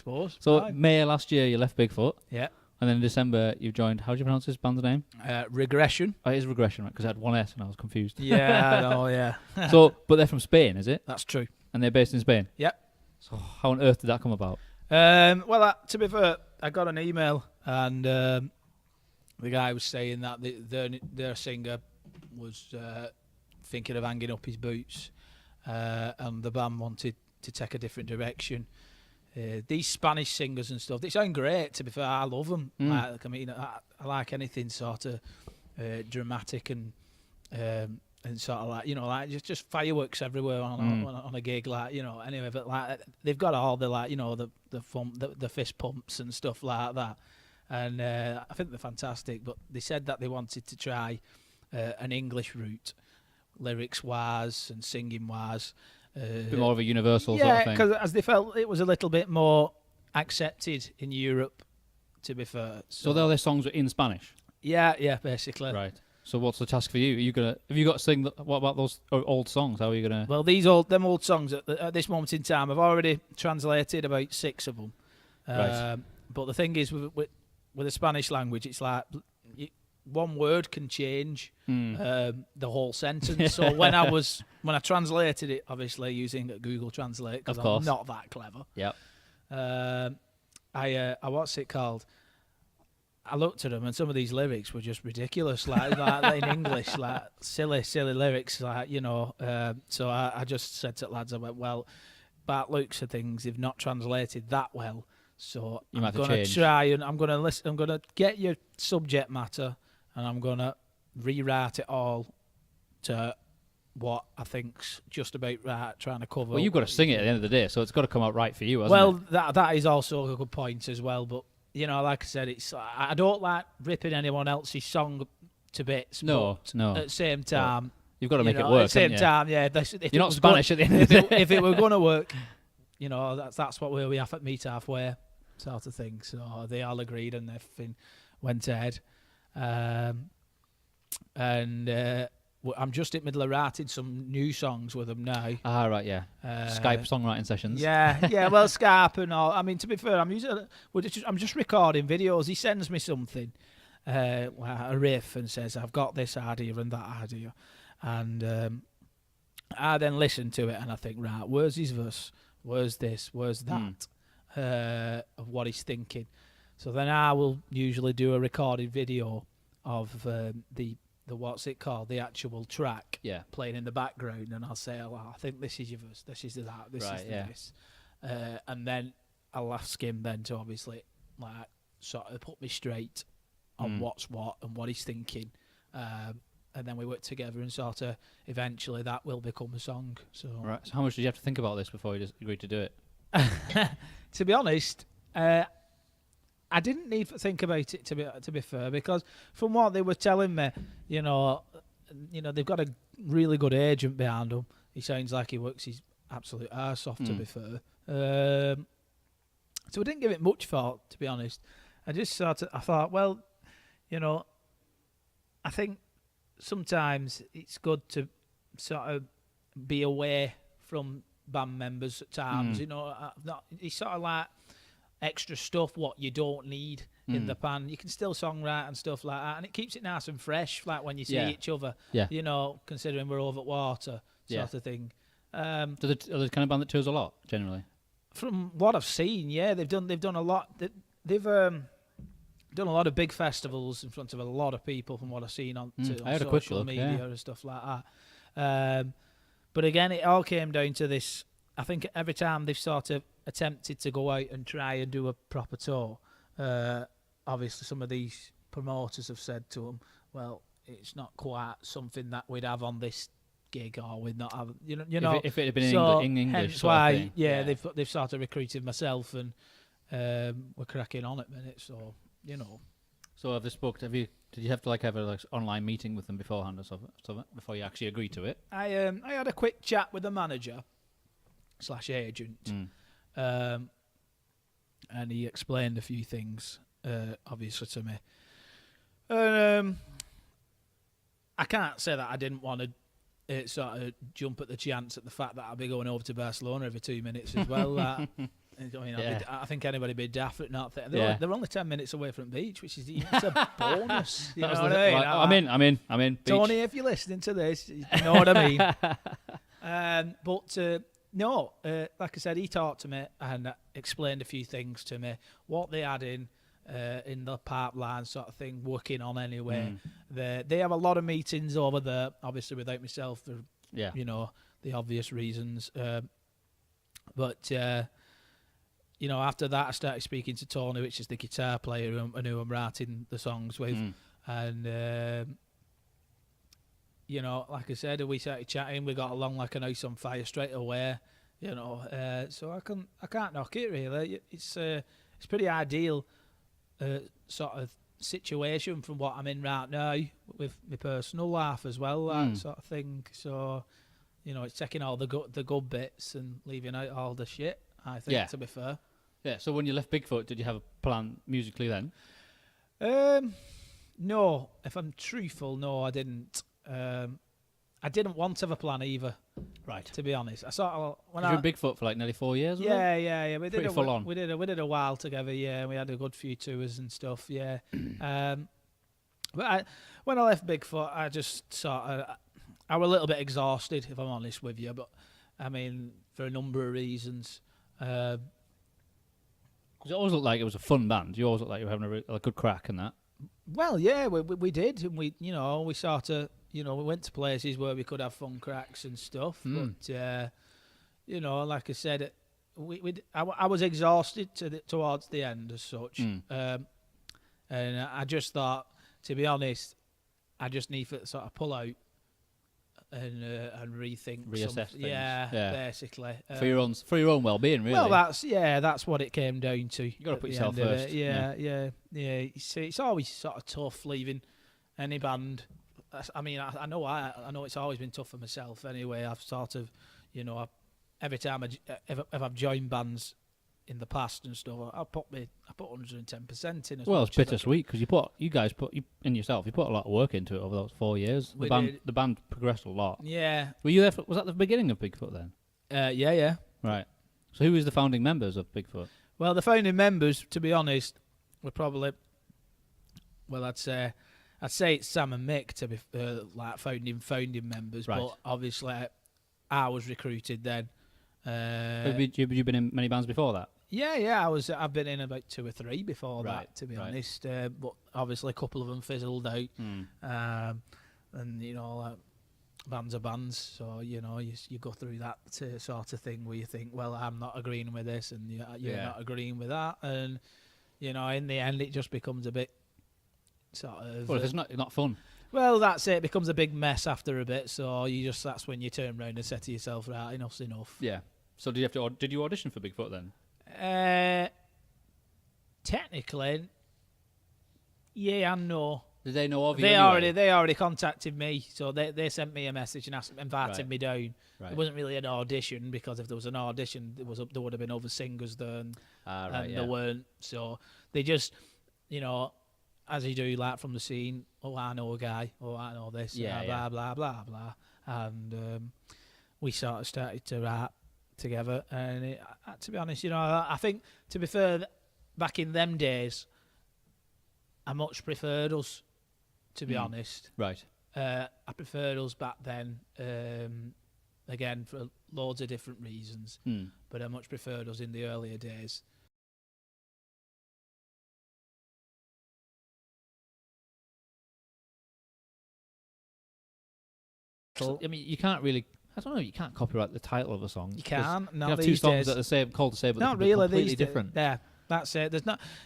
suppose. So Right. May last year you left Bigfoot, Yeah. and then in December you've joined. How do you pronounce this band's name? Regression. Oh, it is Regression, right? Because I had one S and I was confused. Yeah, I know, yeah. So, but they're from Spain, is it? That's true. And they're based in Spain. Yep. So how on earth did that come about? Well, to be fair, I got an email and the guy was saying that their singer was thinking of hanging up his boots, and the band wanted to take a different direction. These Spanish singers and stuff, they sound great. To be fair, I love them. I mean, I like anything sort of dramatic and sort of like, you know, like just fireworks everywhere on a gig, like, you know. Anyway, but like they've got all the, like, you know, the fist pumps and stuff like that, and I think they're fantastic. But they said that they wanted to try an English route, lyrics wise and singing wise. A bit more of a universal sort of Yeah, thing. because as they felt it was a little bit more accepted in Europe, to be fair. So all their songs were in Spanish, Yeah, basically. right? So what's the task for you? Are you gonna have you got to sing? What about those old songs? How are you gonna? Well, these old songs at this moment in time, I've already translated about 6 of them. Right. But the thing is, with the Spanish language, it's like one word can change the whole sentence. So when I translated it, obviously using Google Translate, because I'm not that clever. Yeah. I what's it called? I looked at them, and some of these lyrics were just ridiculous, like in English, like silly lyrics, like, you know. So I just said to the lads, I went, well, Bart looks at things they've not translated that well, so I'm going to try and I'm going to listen. I'm going to get your subject matter, and I'm going to rewrite it all to what I think's just about right, trying to cover. Well, you've got to sing it at the end of the day, so it's got to come out right for you, hasn't it? Well, that is also a good point as well, but. You know, like I said, I don't like ripping anyone else's song to bits. No. At the same time, you've got to make it work. At the same time, yeah. You're not Spanish at the end of the day. If it were going to work, you know, that's what we have at meet halfway, sort of thing. So they all agreed and everything went ahead. I'm just in the middle of writing some new songs with them now. Ah, right, yeah. Skype songwriting sessions. Yeah. Well, Skype and all. I mean, to be fair, I'm just recording videos. He sends me something, a riff, and says, "I've got this idea and that idea," and I then listen to it and I think, right, where's his verse? Where's this? Where's that? Of what he's thinking. So then I will usually do a recorded video of the what's it called, the actual track, playing in the background, and I'll say, I think this is your verse, this is that, this is this, and then I'll ask him then to obviously like sort of put me straight on what's what and what he's thinking, and then we work together and sort of eventually that will become a song. So right. So how much did you have to think about this before you just agreed to do it? To be honest, I didn't need to think about it, to be fair, because from what they were telling me, you know, they've got a really good agent behind them. He sounds like he works his absolute arse off, to be fair. So I didn't give it much thought, to be honest. I thought, well, you know, I think sometimes it's good to sort of be away from band members at times. You know, it's sort of like extra stuff what you don't need in the pan. You can still songwrite and stuff like that, and it keeps it nice and fresh, like when you see each other, you know, considering we're over water sort of thing. Are they the kind of band that tours a lot generally? From what I've seen, they've done a lot. They've done a lot of big festivals in front of a lot of people, from what I've seen on social media and stuff like that. But again, it all came down to this. I think every time they've sort of attempted to go out and try and do a proper tour, obviously some of these promoters have said to them, well, it's not quite something that we'd have on this gig, or we'd not have, you know. If it had been in English, hence why, they've sort of recruited myself, and we're cracking on at minute. So, you know. So have they spoke? Did you have to have an online meeting with them beforehand or something before you actually agreed to it? I had a quick chat with the manager / agent, and he explained a few things, obviously, to me. I can't say that I didn't want to sort of jump at the chance at the fact that I'll be going over to Barcelona every 2 minutes as well. I mean, Yeah. I think anybody would be daft at not. Yeah. They're only 10 minutes away from the beach, which is it's a bonus. You know That was what the- I mean? right, I'm in. Beach. Tony, if you're listening to this, you know what I mean. But no, like I said, he talked to me and explained a few things to me, what they had in the pipeline sort of thing, working on anyway. They have a lot of meetings over there, obviously without myself for Yeah. you know the obvious reasons. But you know, after that, I started speaking to Tony, which is the guitar player who I'm writing the songs with, and you know, like I said, we started chatting. We got along like an house on fire straight away. You know, so I can't knock it really. It's pretty ideal sort of situation from what I'm in right now with my personal life as well, that sort of thing. So, you know, it's taking all the good bits and leaving out all the shit, I think, Yeah. to be fair. Yeah. So when you left Bigfoot, did you have a plan musically then? No, if I'm truthful, no, I didn't. I didn't want to have a plan either, Right. to be honest. I sort of when You were I in Bigfoot for like nearly 4 years. Was it? yeah. We did Pretty full on. We did a while together. Yeah, we had a good few tours and stuff. Yeah, but when I left Bigfoot, I just sort of I was a little bit exhausted, if I'm honest with you. But I mean, for a number of reasons. 'Cause it always looked like it was a fun band. You always looked like you were having a good crack and that. Well, yeah, we did, and we sort of we went to places where we could have fun cracks and stuff. But you know, like I said, I was exhausted towards the end as such, and I just thought, to be honest, I just need to sort of pull out and rethink, Reassess things. Yeah, Yeah. basically For your own well-being, really. Well, that's what it came down to. You got to at put the yourself end of first. it. Yeah. You see, it's always sort of tough leaving any band. I mean, I know it's always been tough for myself. Anyway, I've sort of, every time if I've joined bands in the past and stuff, I put 110% in. Well, it's bittersweet because you guys put a lot of work into it over those 4 years. The band progressed a lot. Yeah. Were you there? Was that the beginning of Bigfoot then? Yeah. Right. So who was the founding members of Bigfoot? Well, the founding members, to be honest, were probably, I'd say it's Sam and Mick to be like founding members. Right. But obviously, I was recruited then. Have you been in many bands before that? Yeah. I've been in about 2 or 3 before Right, that, to be right. honest. But obviously, a couple of them fizzled out. And like, bands are bands, so you go through that sort of thing where you think, well, I'm not agreeing with this, and you're not agreeing with that, and in the end, it just becomes a bit sort of. Well, if it's not fun. Well, that's it. It becomes a big mess after a bit. So that's when you turn around and say to yourself, right, enough's enough. Yeah. So did you audition for Bigfoot then? Technically, yeah and no. Did they know of you? They anyway? already contacted me, so they sent me a message and invited Right. me down. Right. It wasn't really an audition, because if there was an audition, there would have been other singers there, and there weren't. So they just, as you do, like from the scene. Oh, I know a guy. Oh, I know this. Blah blah blah blah. And we sort of started to write together. And to be honest, I think, to be fair, back in them days, I much preferred us. To be honest, right. I preferred us back then. Again, for loads of different reasons, but I much preferred us in the earlier days. I mean, you can't really. I don't know. You can't copyright the title of a song. You can't. You Not have these two songs days. that are called the same, but Not they're really. completely These different. Yeah, that's it.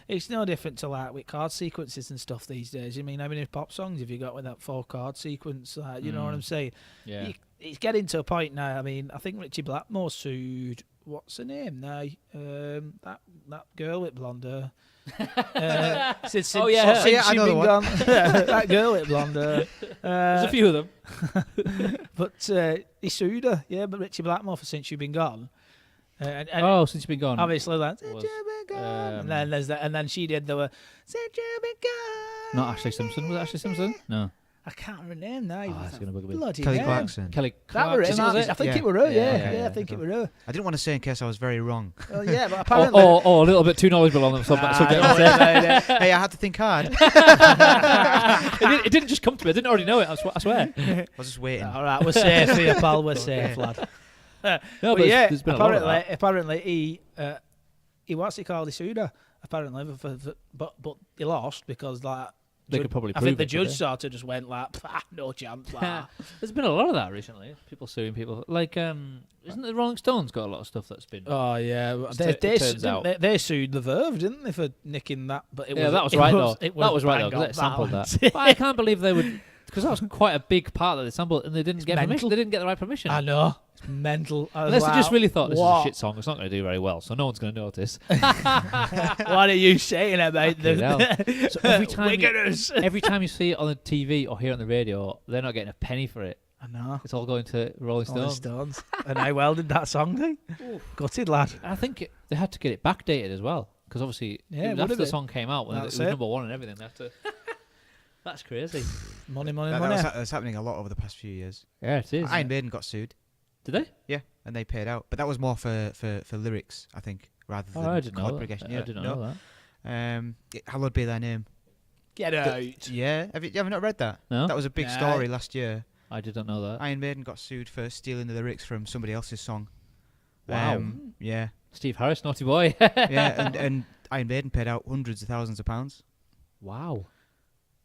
It's no different to like with chord sequences and stuff these days. I mean, how many pop songs have you got with that 4-chord sequence? You know what I'm saying? Yeah. It's getting to a point now. I mean, I think Richie Blackmore sued. What's her name now? That girl with blonde hair. Since I you've know the been one. gone. That girl with blonde hair. There's a few of them. But he sued her. Yeah, but Richie Blackmore for Since You've Been Gone. And Since you've been gone. obviously that. was, Since you've been gone. And then there's that. And then she did the Since you've been gone. Not Ashley Simpson. Was it Ashley Simpson? No. I can't remember her name now. Oh, that's gonna bug me. Bloody Kelly name. Clarkson. Kelly That were it. Clarkson, was I it? think Yeah. it were her. Yeah, Yeah, yeah, I think it were her. I didn't want to say in case I was very wrong. Well, yeah, but Or, apparently. or a little bit too knowledgeable on them subject. Hey, I had to think hard. It didn't just come to me. I didn't already know it. I swear. I was just waiting. All right, we're safe here, pal. We're safe, lad. No, But but yeah, there's been a lot of apparently that. he what's he called? He sued her. Apparently, but he lost because like They could probably I prove think the it, judge could they? sort of just went like, no chance. Like. There's been a lot of that recently. People suing people. Like, isn't the Rolling Stones got a lot of stuff that's been? Oh yeah, It turns out. they sued the Verve, didn't they, for nicking that? But That was right though. It That was right though, bang on because they sampled that. balance. But I can't believe they would, because that was quite a big part that they sampled, and they didn't get permission. mental. They didn't get the right permission. I know, it's mental. I was Unless they just like, really thought this is a what? shit song. It's not going to do very well, so no one's going to notice. What are you saying about Fucking So Wiggers? every time you see it on the TV or hear it on the radio, they're not getting a penny for it. I know. It's all going to Rolling Rolling Stones. Stones. And I welded that song thing. Gutted, lad. I think they had to get it backdated as well, because obviously Yeah, it it was would after have the been. song came out when it That's was it. number one and everything. They have to. That's crazy. Money, money, That money. was happening a lot over the past few years. Yeah, it is. Iron Maiden got sued. Did they? Yeah, and they paid out. But that was more for lyrics, I think, rather than Oh, I didn't know chord that. progression. I Yeah, didn't no. know that. Hallowed be thy name. Get out. Yeah, have you not read that? No, That was a big Nah. story last year. I didn't know that. Iron Maiden got sued for stealing the lyrics from somebody else's song. Wow. Yeah, Steve Harris, naughty boy. yeah, and Iron Maiden paid out hundreds of thousands of pounds. Wow.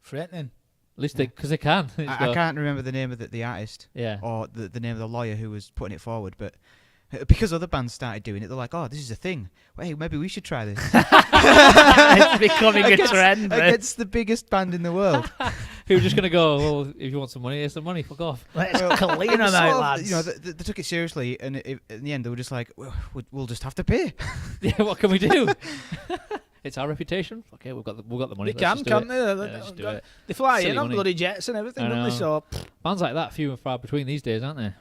Threatening. At least because they can. It's I got- can't remember the name of the artist Yeah. or the name of the lawyer who was putting it forward, but because other bands started doing it, they're like, "Oh, this is a thing. Well, hey, maybe we should try this." It's becoming a trend, man. Against the biggest band in the world. Who were just going to go, well, if you want some money, here's some money, fuck off. Let's Well, clean It them was out, sort of, lads. you know, they took it seriously, and in the end, they were just like, "We'll just have to pay." Yeah, what can we do? It's our reputation. Okay, we've got the money. They Let's can, just do can't it. they? Yeah, let's do it. They fly Silly in on money. bloody jets and everything, I don't they? know. So, Bands like that, few and far between these days, aren't they?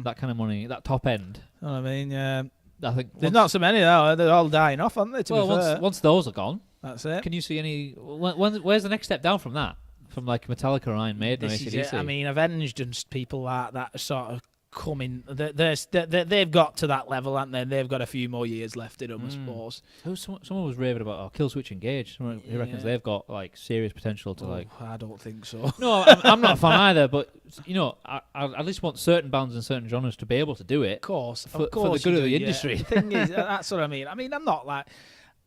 That kind of money, that top end. you know what I mean, yeah. I think. There's not so many though. They're all dying off, aren't they? To Well, be fair. once those are gone, That's it. can you see any? Where's the next step down from that? From like Metallica or Iron Maiden or This is AC/DC? it. I mean, Avenged and people like that are sort of coming. They've got to that level, haven't they? They've got a few more years left in them, I suppose. Someone was raving about Killswitch Engage. Someone who reckons Yeah. they've got like serious potential to like. I don't think so. No, I'm not a fan either, but you know, I at least want certain bands and certain genres to be able to do it. Of course, For the course good you of the do, yeah. industry. The thing is, that's what I mean. I mean, I'm not like.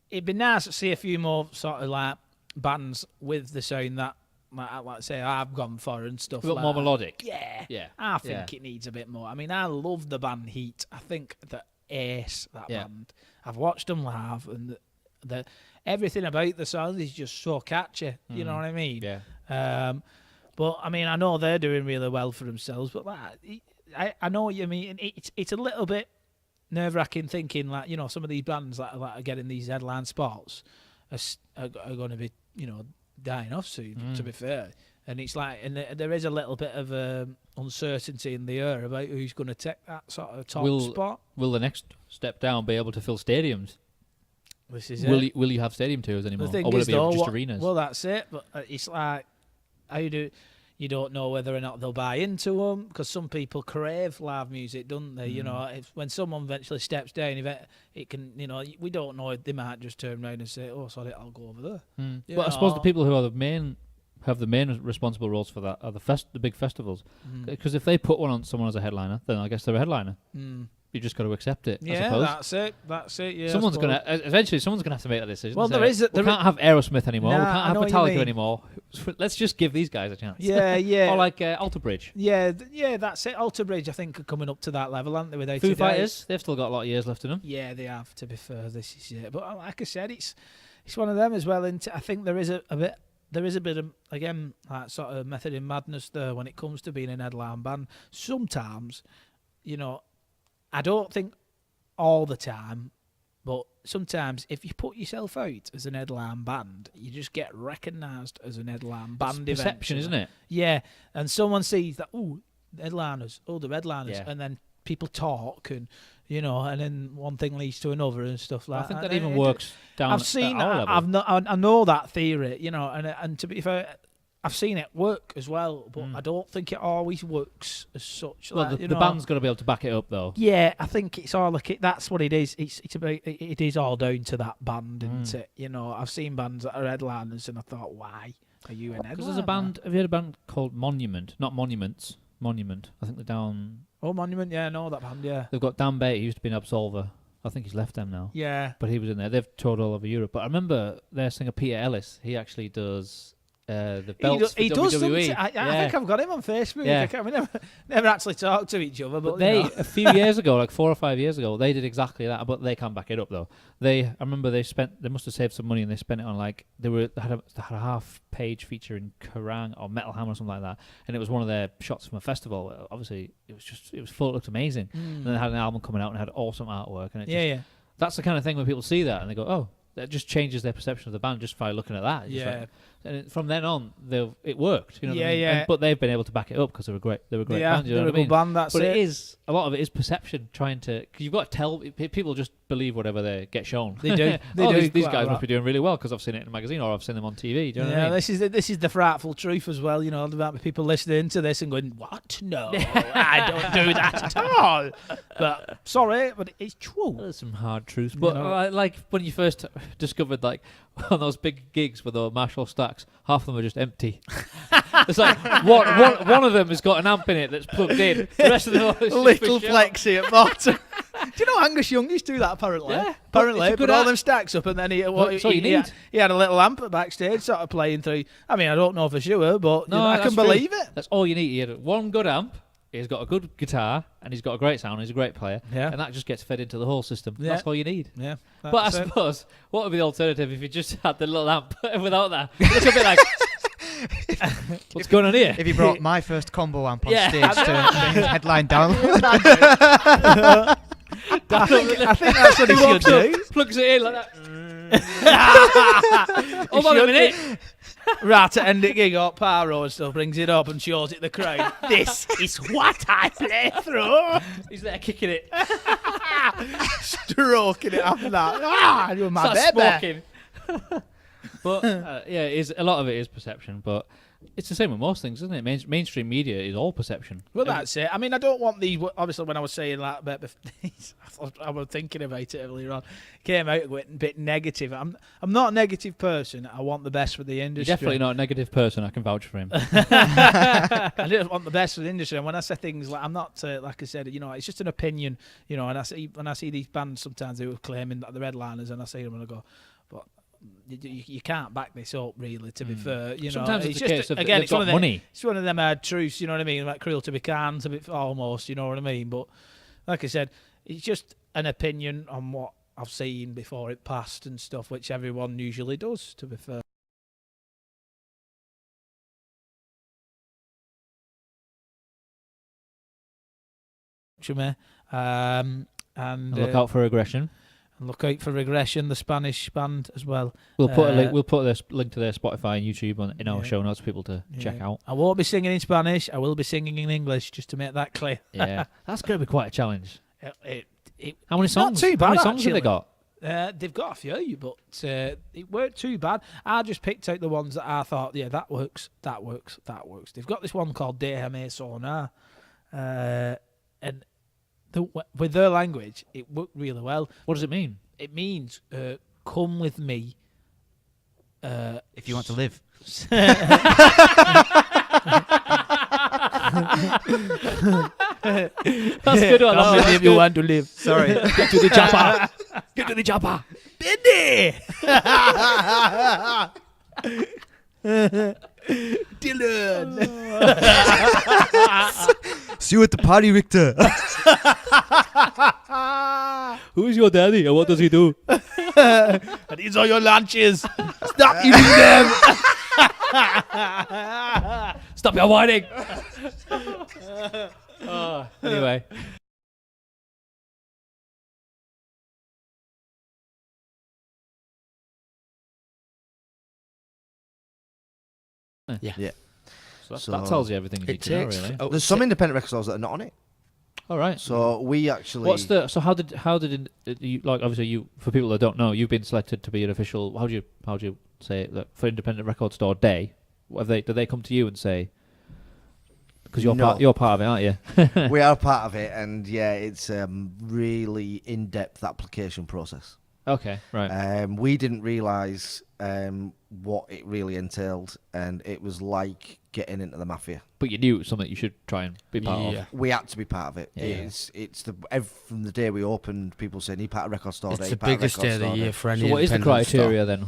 It'd be nice to see a few more sort of like bands with the sound that, like say, I've gone for and stuff. A bit like more that. melodic. Yeah, Yeah. I think Yeah. it needs a bit more. I mean, I love the band Heat. I think that ace that Yeah. band. I've watched them live, and the everything about the song is just so catchy. You know what I mean? Yeah. But I mean, I know they're doing really well for themselves. But like, I know what you mean. It's a little bit nerve-wracking thinking like, you know, some of these bands that are getting these headline spots are going to be, you know, dying off soon. To be fair, and it's like, and there is a little bit of uncertainty in the air about who's going to take that sort of top spot. Will the next step down be able to fill stadiums? This is Will it. you have stadium tours anymore, The thing or will is, it be though, just arenas? well, that's it. But it's like, how you don't know whether or not they'll buy into them, because some people crave live music, don't they? You know, when someone eventually steps down, it can, you know, we don't know. They might just turn around and say, "Oh, sorry, I'll go over there." You But I suppose the know. people who are have the main responsible roles for that are the big festivals. Because if they put one on someone as a headliner, then I guess they're a headliner. You just got to accept it. I Yeah, suppose. that's it. Yeah, Someone's I suppose. gonna eventually. Someone's gonna have to make that decision. Well, and say, there is a- we there can't have Aerosmith anymore. Nah, we I can't have know what you Metallica mean. anymore. Let's just give these guys a chance. Yeah, yeah. Or like Alter Bridge. Yeah, that's it. Alter Bridge, I think, are coming up to that level, aren't they? With Foo 80 Days? Fighters. They've still got a lot of years left in them. Yeah, they have. To be fair, this is it. But like I said, it's one of them as well. And I think there is a bit of, again, like sort of method in madness there when it comes to being an headline band. Sometimes, you know, I don't think all the time, but sometimes if you put yourself out as an headline band, you just get recognised as an headline band. It's perception, isn't it? Yeah, and someone sees that, the headliners, Yeah. and then people talk, and you know, and then one thing leads to another and stuff like I think that. that even works down. I've seen, at our level. I know that theory, you know, and to be fair, I've seen it work as well, but I don't think it always works as such. Well, like, the band's got to be able to back it up, though. Yeah, I think it's all like that's what it is. It's about, it is all down to that band, isn't it? You know, I've seen bands that are headliners, and I thought, why are you an headliner? Because there's a band. Have you heard a band called Monument? Not Monuments. Monument. I think they're down. Oh, Monument. Yeah, I know that band. Yeah. They've got Dan Beatty. He used to be an Absolver. I think he's left them now. Yeah. But he was in there. They've toured all over Europe. But I remember their singer Peter Ellis. He actually does the belts He for does WWE. something. I think I've got him on Facebook. Yeah. We never actually talked to each other, but they you know. a few years ago, like 4 or 5 years ago, they did exactly that. But they can't back it up though. I remember they must have saved some money and they spent it on like they had a half-page feature in Kerrang or Metal Hammer or something like that, and it was one of their shots from a festival. Obviously, it was full. It looked amazing. And they had an album coming out and had awesome artwork. And it that's the kind of thing when people see that and they go, oh. That just changes their perception of the band just by looking at that. Yeah. And from then on, it worked. You know what I mean? Yeah. But they've been able to back it up because they were great. They were great Yeah, band. You know they're what a I mean? good band. That's but it. it is a lot of it is perception. Trying to, cause you've got to tell people just believe whatever they get shown. They do. They oh, do. These quite guys a lot. must be doing really well because I've seen it in a magazine or I've seen them on TV. Do you know what I mean? This is the frightful truth as well. You know, there might be people listening to this and going, "What? No, I don't do that at all." But sorry, but it's true. There's some hard truths, but like when you first discovered like on those big gigs with the Marshall stacks, half of them are just empty. It's like one of them has got an amp in it that's plugged in. The rest of them are just Little for show. flexi at bottom. Do you know Angus Young used to do that apparently? Yeah, apparently, it's a good put all act. them stacks up and then he had a little amp at backstage sort of playing through. I mean, I don't know for sure, but you know, I can that's believe true. it. That's all you need. He had one good amp. He's got a good guitar and he's got a great sound. He's a great player, Yeah. and that just gets fed into the whole system. Yeah. That's all you need. Yeah. But I that's it. suppose what would be the alternative if you just had the little amp without that? It's a bit like, what's going on here? If you brought my first combo amp on Yeah. stage to bring his headline down. I think that's what he should do. Plugs it in like that. Hold on a minute. Right at end of gig, or Paro and stuff brings it up and shows it the crowd. This is what I play through. He's there kicking it. Stroking it after that. You're my Starts baby. smoking. But yeah, a lot of it is perception. But it's the same with most things, isn't it? Mainstream media is all perception. Well, that's it. I mean, I don't want these. Obviously, when I was saying that bit, I was thinking about it earlier on. Came out a bit negative. I'm not a negative person. I want the best for the industry. You're definitely not a negative person. I can vouch for him. I just want the best for the industry. And when I say things like, I'm not like I said, you know, it's just an opinion. You know, and when I see these bands sometimes who are claiming that they're headliners, and I see them and I go, but. You can't back this up, really. To be fair, you know, Sometimes it's a just case of again, they've it's one got of them, money. It's one of them hard truths, you know what I mean? Like cruel to be kind, a bit almost, you know what I mean? But like I said, it's just an opinion on what I've seen before it passed and stuff, which everyone usually does. To be fair. And Look out for aggression. look out for Regression, the Spanish band as well. We'll put a link. We'll put this link to their Spotify and YouTube in our show notes for people to check out. I won't be singing in Spanish. I will be singing in English, just to make that clear. Yeah, that's going to be quite a challenge. It How many songs? Not too bad, How many songs have they actually. got? They've got a few, but it weren't too bad. I just picked out the ones that I thought, yeah, that works. They've got this one called Déjame Sonar, and with their language, it worked really well. What does it mean? It means come with me. If you want to live. That's good one. Come with me if you want to live. Sorry. Get to the chopper. Get to the chopper. Benny! Dylan! See you at the party, Richter. Who is your daddy and what does he do? And these are your lunches. Stop eating them! Stop your whining. Anyway. Yeah. So that tells you everything you need It to know, takes. really. There's some independent record stores that are not on it. All right. So we actually. What's the? So how did you, like, obviously you, for people that don't know, you've been selected to be an official. How do you say it? For Independent Record Store Day, Do they come to you and say? Because you're No. you're part of it, aren't you? We are part of it, and yeah, it's a really in-depth application process. Okay, right. We didn't realise what it really entailed, and it was like getting into the mafia. But you knew it was something you should try and be part of. Yeah. We had to be part of it. Yeah. From the day we opened, people saying, "You part of Record Store Day." It's you the part of biggest Record day of the Store Day." year for any So what is the independent store. criteria then?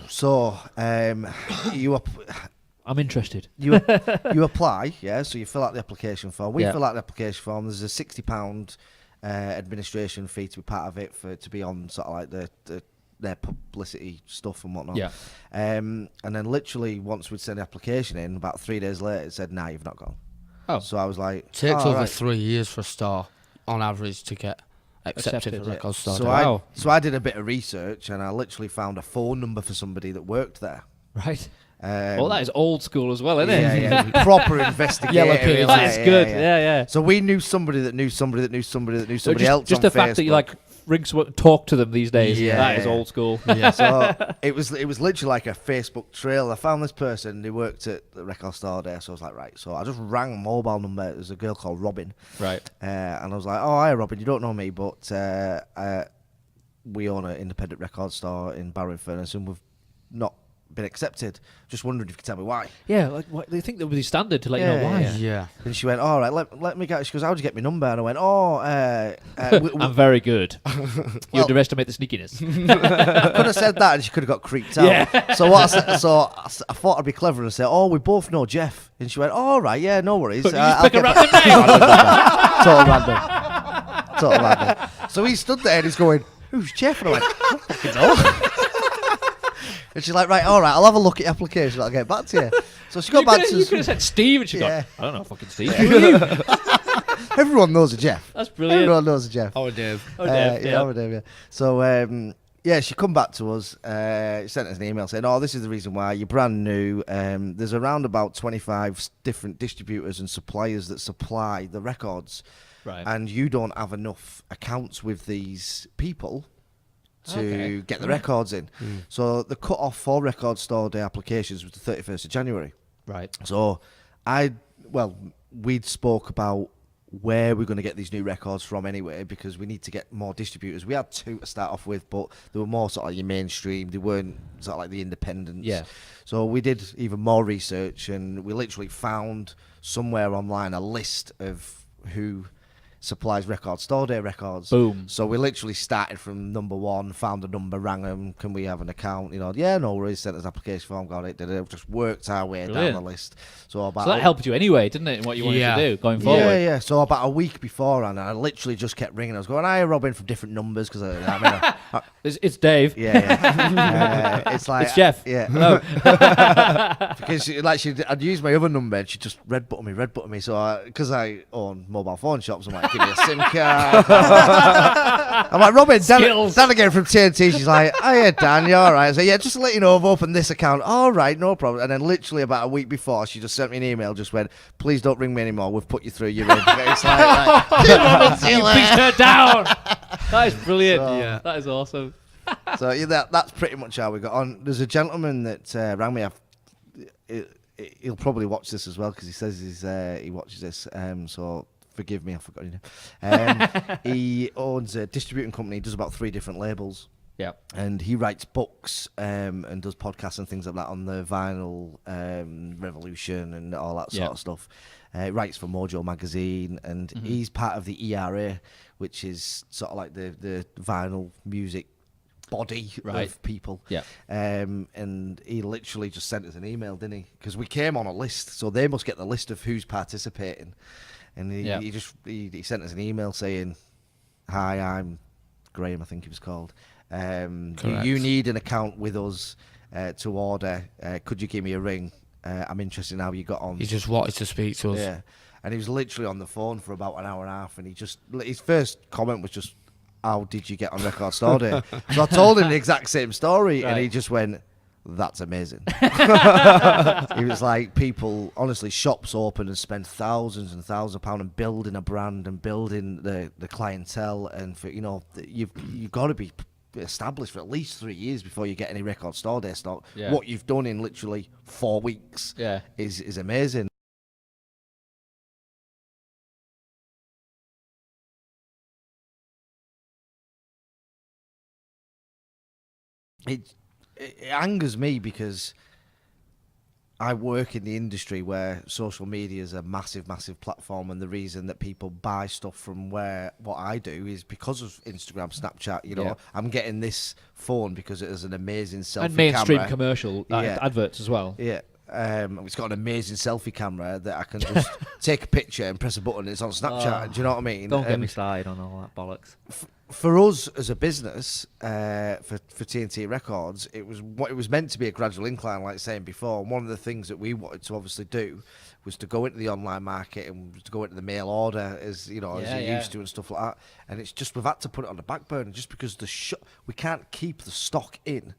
So I'm interested. you apply, yeah. So you fill out the application form. We Yeah. fill out the application form. There's a £60 administration fee to be part of it to be on sort of like their publicity stuff and whatnot. Yeah. And then literally once we'd sent the application in, about 3 days later, it said, "Nah, you've not gone." Oh. So I was like, It takes "Oh, over right." 3 years for a store, on average, to get accepted Accepted, for Record Store So Day. Wow. I did a bit of research and I literally found a phone number for somebody that worked there. Right. Um, That is old school as well, isn't it? yeah, proper investigative. Yellow pages. That is good. Yeah. So we knew somebody that knew somebody that knew somebody that knew So somebody just, else. just on the fact that you Facebook. like ring someone, talk to them these days. Yeah, that is yeah. old school. Yeah. So it was literally like a Facebook trail. I found this person who worked at the Record Store there, so I was like, right. So I just rang a mobile number. There's a girl called Robin, Right. and I was like, "Oh, hi, Robin. You don't know me, but we own an independent record store in Barrow-in-Furness, and we've not been accepted. Just wondering if you could tell me why." Yeah. Like, what, they think that would be standard to let you know why. Yeah. And she went, "All right, let me get." She goes, "How'd you get my number?" And I went, I'm very good. You Well- underestimate the sneakiness. I could have said that, and she could have got creeped out. Yeah. So what? I thought I'd be clever and say, "Oh, we both know Jeff." And she went, "All right, yeah, no worries." But you I'll just pick a get random name. Total random. So he stood there and he's going, "Who's Jeff?" And I went, "I don't fucking know." And she's like, "Right, all right, I'll have a look at your application. I'll get back to you." So she got back to You could have said Steve, and she Yeah. got. I don't know, fucking Steve. everyone knows a Jeff. That's brilliant. Everyone knows a Jeff. Oh, Dave. Oh, Dave, yeah, oh, Dave, yeah. So she come back to us, sent us an email saying, "Oh, this is the reason why you're brand new. There's around about 25 different distributors and suppliers that supply the records, Right. and you don't have enough accounts with these people to Okay. get the records in." So the cut-off for Record Store Day applications was the 31st of January. Right. So we'd spoke about where we're going to get these new records from anyway, because we need to get more distributors. We had 2 to start off with, but they were more sort of like your mainstream. They weren't sort of like the independents. Yeah. So we did even more research, and we literally found somewhere online a list of who supplies Record Store Day records. Boom. So we literally started from number 1, found a number, rang them, "Can we have an account?" Yeah, no worries, sent us application form, got it, did it. Just worked our way Brilliant. down the list. So about So that helped you anyway, didn't it? In what you wanted to do going forward. yeah. So about a week beforehand, I literally just kept ringing. I was going, "Hi, Robin," from different numbers, because It's Dave. yeah. It's like It's Jeff. Yeah. Hello. Because I'd use my other number, and she just red button me. So because I own mobile phone shops, I'm like, "Give me a SIM card." I'm like, "Robin, Skills. Dan again from TNT." She's like, "Oh yeah, Dan, you all right?" So yeah, just to let you know, I've opened this account. All right, no problem. And then literally about a week before, she just sent me an email, just went, "Please don't ring me anymore. We've put you through. You're in." It's like, right. See you You later. beat her down. That is brilliant. So- Yeah. That is awesome. So yeah, that's pretty much how we got on. There's a gentleman that rang me. He'll probably watch this as well, because he says he watches this. So forgive me, I forgot your name. He owns a distributing company. He does about 3 different labels. Yeah. And he writes books and does podcasts and things like that on the vinyl revolution and all that sort Yeah. of stuff. He writes for Mojo magazine, and he's part of the ERA, which is sort of like the vinyl music body Right. of people. Yeah. And he literally just sent us an email, didn't he? Because we came on a list, so they must get the list of who's participating. And Yeah. he sent us an email saying, "Hi, I'm Graham, I think he was called. Correct. You need an account with us to order. Could you give me a ring? I'm interested in how you got on." He just wanted to speak to us. Yeah. And he was literally on the phone for about an hour and a half, and his first comment was just, "How did you get on Record Store Day?" So I told him the exact same story, and he Right. just went, "That's amazing." He was like, people, honestly, shops open and spend thousands and thousands of pounds on building a brand and building the clientele, and for you've got to be established for at least 3 years before you get any record store day stock. Yeah. What you've done in literally 4 weeks Yeah. is amazing. It angers me because I work in the industry where social media is a massive, massive platform, and the reason that people buy stuff from what I do is because of Instagram, Snapchat. You know, Yeah. I'm getting this phone because it has an amazing selfie And mainstream camera. commercial Yeah. adverts as well. Yeah. It's got an amazing selfie camera that I can just take a picture and press a button and it's on Snapchat. Oh, Do you know what I mean? Don't get And me started on all that bollocks. for us as a business, for TNT Records, it was meant to be a gradual incline, like saying before. And one of the things that we wanted to obviously do was to go into the online market and to go into the mail order, as you know, as you used to and stuff like that. And it's just we've had to put it on the back burner just because we can't keep the stock in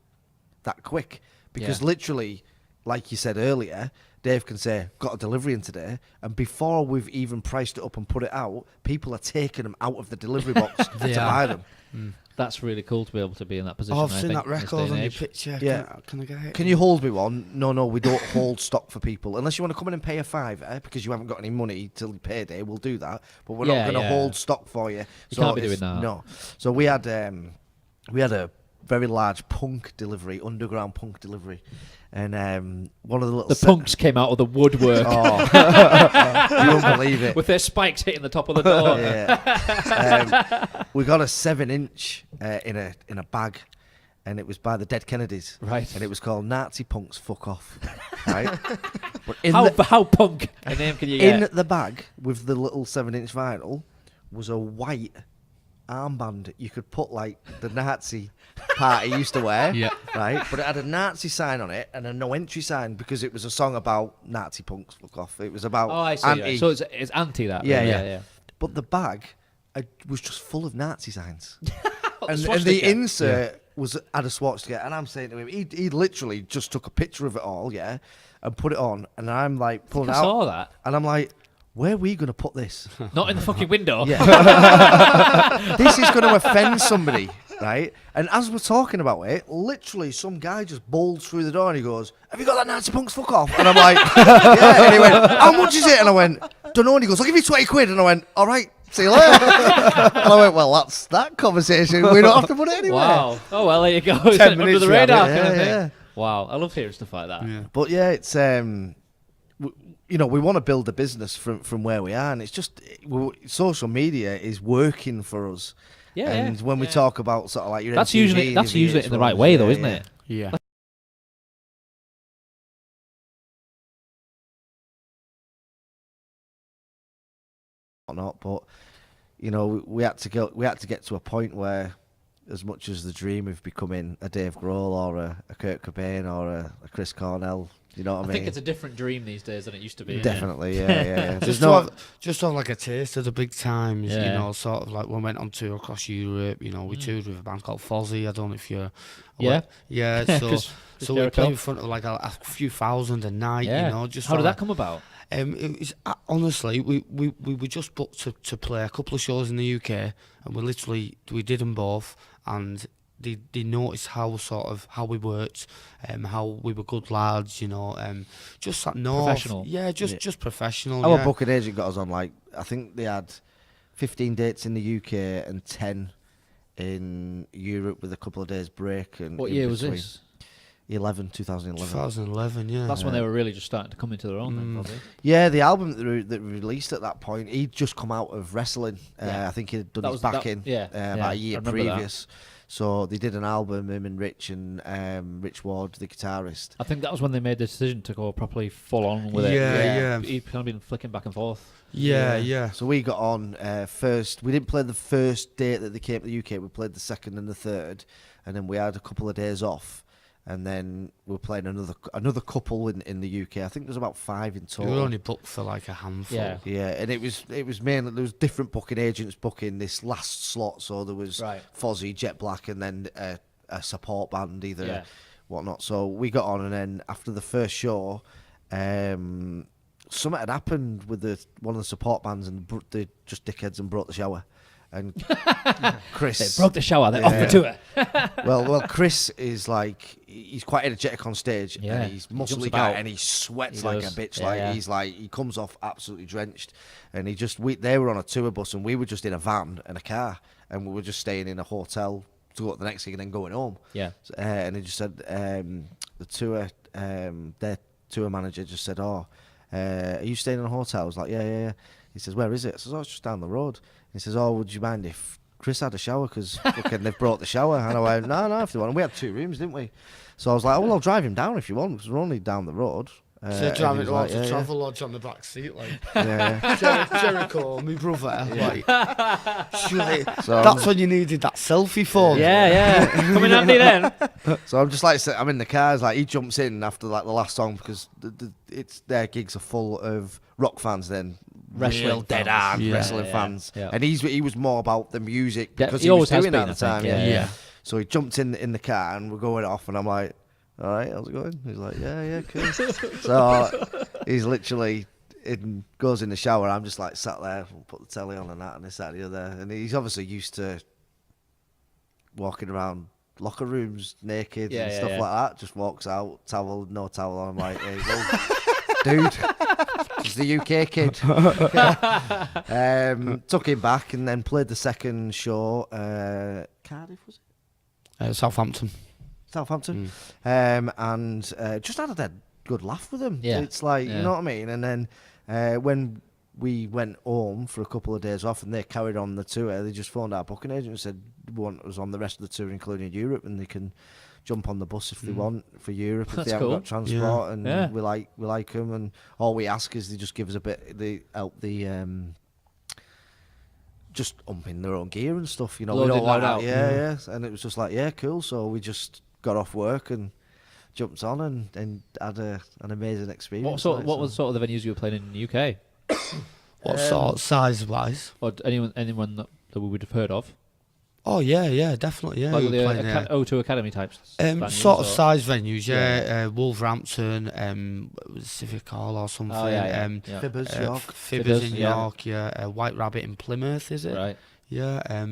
that quick because literally, like you said earlier, Dave can say, got a delivery in today, and before we've even priced it up and put it out, people are taking them out of the delivery box to buy them. That's really cool to be able to be in that position. Oh, I've I seen think, that in this day record and on your age. picture. Yeah. Can I get it? Can you hold me one? No, we don't hold stock for people. Unless you want to come in and pay a $5 because you haven't got any money till payday, we'll do that. But we're not Yeah, going to yeah. hold stock for you. You can't be doing it's- that. No. So we had a very large punk delivery, underground punk delivery. And one of the little... The punks came out of the woodwork Oh, you won't believe it. with their spikes hitting the top of the door. Yeah. We got a 7-inch in a bag, and it was by the Dead Kennedys. Right. And it was called Nazi Punks Fuck Off. Right. But in How punk a name can you in get? the bag with the little 7-inch vinyl was a white armband you could put like the Nazi party used to wear. Yeah. Right. But it had a Nazi sign on it and a no entry sign because it was a song about Nazi punks fuck off. It was about Oh, I see. anti. Right. So it's anti that. Yeah, yeah, yeah. But the bag was just full of Nazi signs. and the swastika. insert had a swastika, and I'm saying to him, he literally just took a picture of it all, yeah, and put it on, and I'm like pulling I it out, saw that. and I'm like, where are we gonna put this? Not in the fucking window. Yeah. This is going to offend somebody, right? And as we're talking about it, literally some guy just bowled through the door and he goes, have you got that Nazi punks fuck off? And I'm like, yeah. And he went, how much is it? And I went, don't know. And he goes, I'll give you 20 quid. And I went, all right, see you later. And I went, well, that's that conversation. We don't have to put it anywhere. Wow. Oh well, there you go. It's 10 under minutes the we had it. radar kind of Yeah, thing. yeah. Wow, I love hearing stuff like that. Yeah. But yeah, it's you know, we want to build a business from where we are, and it's just social media is working for us. Yeah. And when we yeah. talk about sort of like your That's MTV usually and that's your usually it in the VH1s, right way though, yeah, isn't yeah. it? Yeah. Not, but you know, we had to get to a point where, as much as the dream of becoming a Dave Grohl or a Kurt Cobain or a Chris Cornell, you know what I I mean? think it's a different dream these days than it used to be. Definitely, yeah. There's Just to have like a taste of the big times, you Yeah. know, sort of like when we went on tour across Europe, you know, we toured with a band called Fozzy. I don't know if you're Yeah. Yeah, so 'Cause so we were Jericho. playing in front of like a few thousand a night, Yeah. you know, just How did for, that come about? it was honestly, we were just booked to play a couple of shows in the UK, and we did them both, and they noticed how we worked, how we were good lads, you know, just that north, Professional. yeah, just professional. our yeah. booking agent got us on like I think they had 15 dates in the UK and 10 in Europe with a couple of days break. And What in year was between. this? 2011. 2011, yeah. That's when they were really just starting to come into their own. Then, Mm. probably. Yeah, the album that released at that point, he'd just come out of wrestling. Yeah. I think he'd done That his was- that- back in yeah, yeah, about I a year remember that. previous. So they did an album, him and Rich Rich Ward, the guitarist. I think that was when they made the decision to go properly full on with it. Yeah. He'd kind of been flicking back and forth. Yeah. So we got on first. We didn't play the first date that they came to the UK. We played the second and the third, and then we had a couple of days off, and then we were playing another couple in the UK. I think there's about 5 in We total. were only booked for like a handful. Yeah. Yeah, and it was mainly there was different booking agents booking this last slot. So there was Right. Fozzy, Jet Black, and then a support band, either Yeah. whatnot. So we got on, and then after the first show, something had happened with one of the support bands, and they just dickheads and broke the shower. and They Chris. broke the shower. They're off the tour. Well, Chris is like he's quite energetic on stage, Yeah. and he's He jumps muscly guy, about. and he sweats He like does. a bitch. Yeah, Like yeah. he's like he comes off absolutely drenched, and they were on a tour bus, and we were just in a van and a car, and we were just staying in a hotel to go to the next gig and then going home. Yeah. And he just said the tour, their tour manager just said, "Oh, are you staying in a hotel?" I was like, "Yeah." He says, "Where is it?" I says, "Oh, it's just down the road." He says, "Oh, would you mind if Chris had a shower? Because they've brought the shower." And I went, no, if they want. And we had 2 rooms, didn't we? So I was like, well, I'll drive him down if you want, because we're only down the road. So and driving he was towards like, the yeah, travel lodge on the back seat, like yeah. Jericho, my brother. Like, surely So, that's when you needed that selfie phone. Yeah. Coming handy then. so I'm just like, I'm in the car. It's like he jumps in after like the last song because it's their gigs are full of rock fans. Then Wrestling real dead fans. hard Yeah. wrestling Yeah. fans, Yeah. and he was more about the music Yeah, because he he was always has doing it been, at the I think, time. yeah. So he jumped in the car and we're going off, and I'm like, "All right, how's it going?" He's like, "Yeah, cool." So he's literally goes in the shower. I'm just like sat there, put the telly on and that, and this, that, and the other. And he's obviously used to walking around locker rooms naked Yeah, and yeah, stuff yeah. like that. Just walks out, no towel on. I'm like, "Hey, dude, he's the UK kid." Took him back and then played the second show. Cardiff, was it? Southampton. Southampton. And just had a dead good laugh with him. Yeah. It's like, Yeah. you know what I mean? And then when we went home for a couple of days off and they carried on the tour, they just phoned our booking agent and said they want us on the rest of the tour, including Europe, and they can jump on the bus if they want for Europe if That's they haven't cool. got transport. Yeah. And Yeah. we like them, and all we ask is they just give us a bit, they help the just umping their own gear and stuff, you know. Load we in, don't like load that. out. Yeah. And it was just like, yeah, cool. So we just got off work and jumped on and had an amazing experience. What like, was so. sort of the venues you were playing in the UK? What sort, size wise? Or anyone that we would have heard of? Oh yeah, definitely. Yeah, Like we the were playing, O2 Academy types? venues, sort of or- size venues, yeah. Wolverhampton, Civic Hall or something. Oh, yeah. Fibbers, York. Fibbers Fibbers, in yeah. York, yeah. White Rabbit in Plymouth, is it? Right. Yeah. I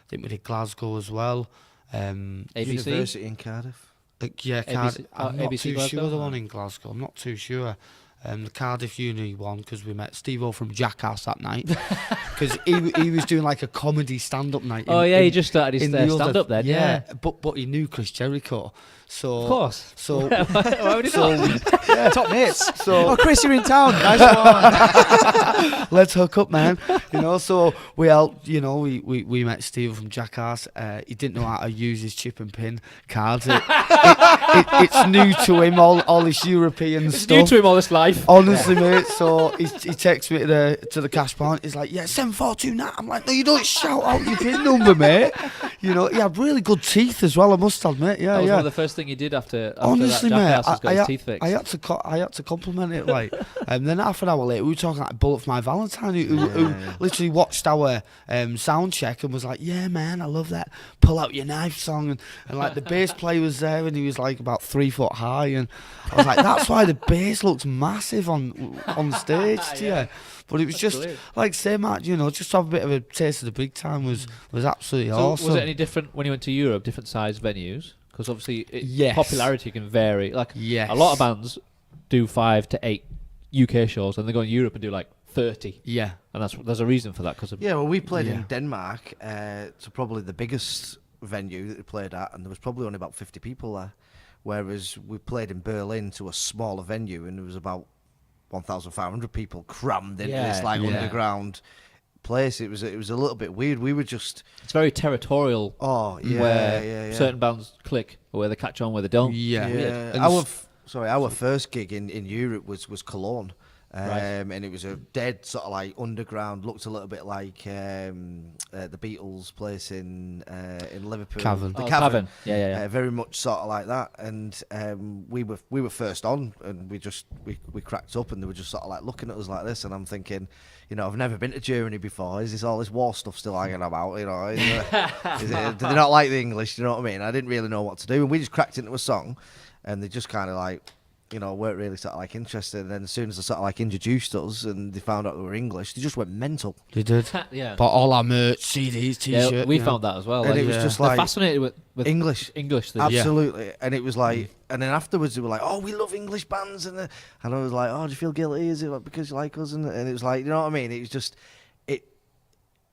think we did Glasgow as well. ABC? University in Cardiff. Yeah, ABC I'm not ABC too Glasgow? sure the one in Glasgow. I'm not too sure. The Cardiff Uni one because we met Steve-O from Jackass that night because he was doing like a comedy stand-up night. Oh, yeah, he just started his in the other- stand-up then. Yeah. but he knew Chris Jericho, so Of course. So Why would he so not? Top mates. so Oh, Chris, you're in town. Nice one. let's hook up, man. So we all, we met Steve from Jackass. He didn't know how to use his chip and pin cards. It's new to him, all this European It's stuff. new to him all this life. Honestly, mate. So he texts me to the cash point. He's like, "Yeah, 742 now." I'm like, "No, you don't shout out your pin number, mate." He had really good teeth as well. I must admit. Yeah, That was yeah. one of the first thing he did after Honestly, that mate, Jackass has got his teeth fixed. I had to compliment it, like, and then half an hour later, we were talking like Bullet for My Valentine, who literally watched our sound check and was like, "Yeah, man, I love that Pull Out Your Knife song," and like the bass player was there, and he was like about 3 foot high, and I was like, "That's why the bass looks massive on stage to you." But it was just brilliant. like say, Matt, just to have a bit of a taste of the big time was absolutely So awesome. was it any different when you went to Europe, different size venues? Because obviously Yes. popularity can vary. Like Yes. a lot of bands do 5 to 8 UK shows and they go in Europe and do like 30. Yeah. And there's a reason for that. Cause Yeah, well, we played Yeah. in Denmark, to probably the biggest venue that we played at, and there was probably only about 50 people there. Whereas we played in Berlin to a smaller venue, and there was about 1,500 people crammed into this Yeah, like yeah. underground place. It was a little bit weird. We were just it's very territorial where yeah. certain bands click or where they catch on, where they don't. Yeah. Yeah, And our first gig in Europe was Cologne, Right. and it was a dead sort of like underground. Looked a little bit like the Beatles' place in Liverpool, Cavern. the Oh, Cavern. Cavern. Yeah. Very much sort of like that, and we were first on, and we cracked up, and they were just sort of like looking at us like this, and I'm thinking, I've never been to Germany before. Is this all this war stuff still hanging about? Do they not like the English? You know what I mean? I didn't really know what to do, and we just cracked into a song, and they just kind of like you know, weren't really sort of like interested. And then as soon as they sort of like introduced us and they found out we were English, they just went mental. They did. Yeah. But all our merch, CDs, T-shirts. Yeah, we found that as well. And Like, it was just they're like fascinated with English. English. Absolutely. And it was like, and then afterwards they were like, oh, we love English bands. And I was like, oh, do you feel guilty? Is it like because you like us? And it was like, you know what I mean? It was just,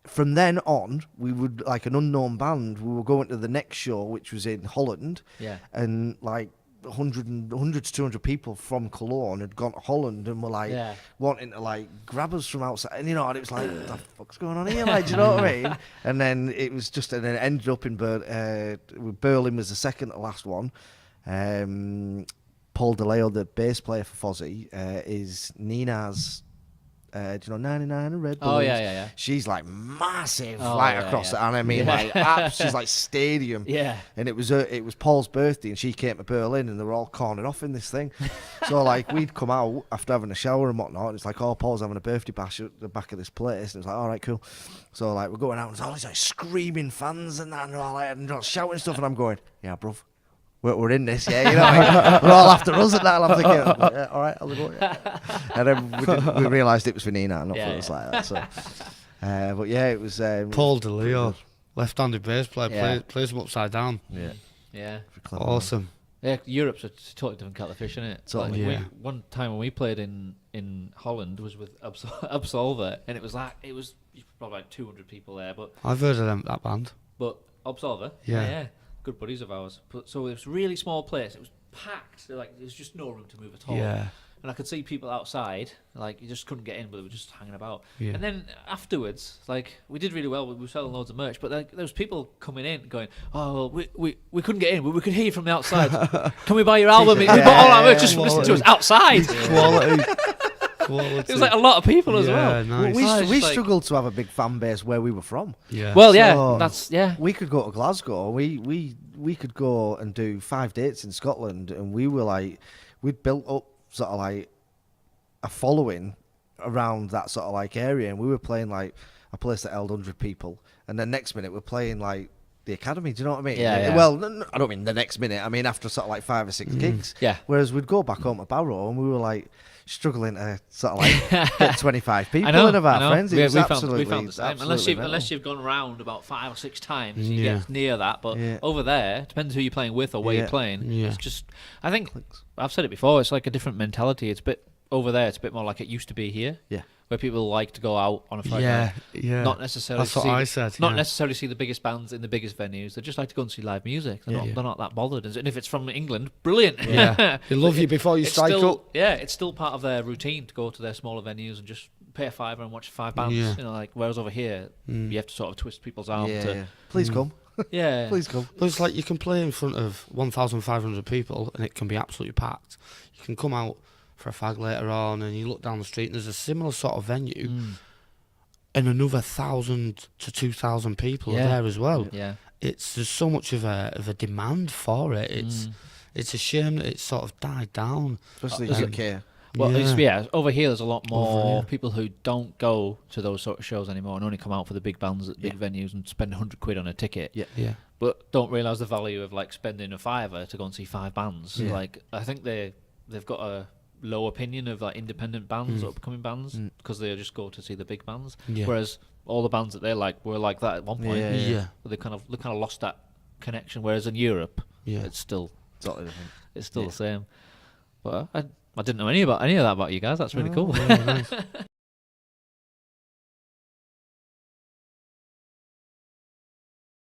from then on, we would, like an unknown band, we were going to the next show, which was in Holland. Yeah. And like 100 to 200 people from Cologne had gone to Holland and were like wanting to like grab us from outside. And, you know, and it was like, what the fuck's going on here? Like, do you know what I mean? And then it was just, and then it ended up in Berlin was the second to last one. Paul DeLeo, the bass player for Fozzy, is Nina's. Do you know 99 and Red Balloons? Oh, yeah. She's like massive, Oh, like yeah, across yeah. it. And I mean, like, she's like stadium. Yeah. And it was Paul's birthday, and she came to Berlin, and they were all cornered off in this thing. So like we'd come out after having a shower and whatnot, and it's like, oh, Paul's having a birthday bash at the back of this place, and it's like, all right, cool. So like we're going out, and there's all these like screaming fans and that, and all like and shouting stuff, and I'm going, yeah, bruv. We're in this, yeah, you know. Like, we're all after us and that. And I'm thinking, yeah, all right, I'll go. Yeah. And then we realised it was for Nina, not for us like that. So, but yeah, it was Paul DeLeo, left-handed bass player, Yeah. plays him upside down. Yeah, Yeah. Awesome. Yeah, Europe's a totally different kettle of fish, isn't it? Totally. Like, Yeah. one time when we played in Holland was with Absolver, and it was probably like 200 people there, but I've heard of that band. Absolver, Yeah. good buddies of ours. But so it was a really small place. It was packed. Like there's just no room to move at all. Yeah. And I could see people outside, like you just couldn't get in, but they were just hanging about. Yeah. And then afterwards, like we did really well. We were selling loads of merch, but like, there was people coming in going, "Oh, well, we couldn't get in, but we could hear you from the outside. Can we buy your album? We bought all our merch just to listen to us outside." Quality. It was like a lot of people as well. Nice. we struggled to have a big fan base where we were from. Yeah. Well, yeah, So- that's yeah. We could go to Glasgow. We could go and do 5 dates in Scotland, and we were like, we'd built up sort of like a following around that sort of like area, and we were playing like a place that held 100 people, and then next minute we're playing like the Academy. Do you know what I mean? Yeah. Well, no, I don't mean the next minute. I mean after sort of like 5 or 6 gigs. Yeah. Whereas we'd go back home to Barrow, and we were like struggling to sort of like get 25 people I know, in of I our know. friends. It We was found absolutely, the same. absolutely Unless mental. you've gone round about 5 or 6 times, you Yeah. get near that. But Yeah. over there, depends who you're playing with or where Yeah. you're playing. Yeah. It's just, I think I've said it before. It's like a different mentality. It's a bit over there. It's a bit more like it used to be here. Yeah. Where people like to go out on a Friday night. Yeah. Not necessarily. That's what see, I said. Not yeah. necessarily see the biggest bands in the biggest venues. They just like to go and see live music. They're, Yeah. not, they're not that bothered. And if it's from England, brilliant. Yeah. They love you before you It's strike still, up. yeah, it's still part of their routine to go to their smaller venues and just pay a $5 and watch 5 bands. Yeah. You know, like whereas over here, you have to sort of twist people's arm Yeah, to yeah. Please come. yeah. Please come. But it's like you can play in front of 1,500 people and it can be absolutely packed. You can come out for a fag later on and you look down the street and there's a similar sort of venue and another 1,000 to 2,000 people Yeah. are there as well. Yeah. There's so much of a demand for it. It's a shame that it's sort of died down. Especially There's a- UK. Well, Yeah. yeah, over here there's a lot Over more here. people who don't go to those sort of shows anymore and only come out for the big bands at big Yeah. venues and spend £100 on a ticket. Yeah. Yeah. But don't realise the value of like spending a £5 to go and see 5 bands. Yeah. Like I think they've got a low opinion of like independent bands, upcoming bands, because they just go to see the big bands. Yeah. Whereas all the bands that they like were like that at one point. Yeah. Yeah. But they kind of lost that connection. Whereas in Europe, Yeah. it's still Totally different. the Yeah. same. But I didn't know any of that about you guys. That's really cool. Yeah, nice.